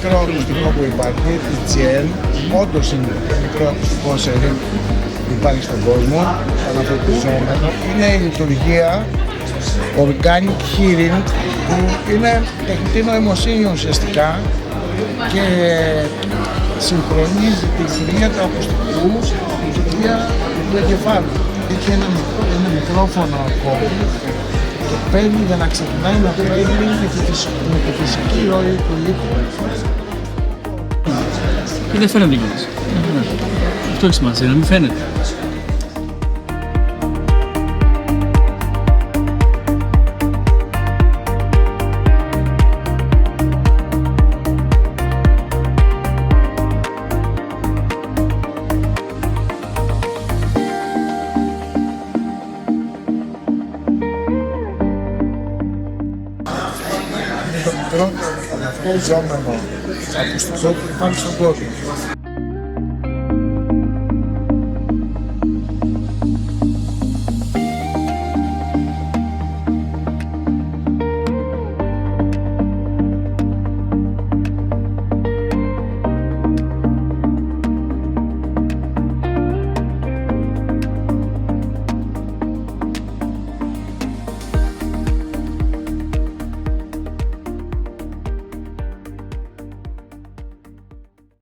μικρό ακουστικό που υπάρχει, η GL, όντως είναι το πιο μικρό ακουστικό σερί που υπάρχει στον κόσμο, αναφερτιζόμενο. Είναι η λειτουργία Organic Hearing, που είναι τεχνητή νοημοσύνη ουσιαστικά και συγχρονίζει τη λειτουργία του ακουστικού με τη λειτουργία του εγκεφάλου. Έχει ένα μικρόφωνο ακόμη και παίρνει για να ξεκινάει να παίρνει με τη φυσική ροή του ήχου. Και δεν φαίνεται κιόλας. Αυτό έχει σημασία, να μην φαίνεται. Το μικρότερο αναφερτιζόμενο ακουστικό που υπάρχει στον κόσμο.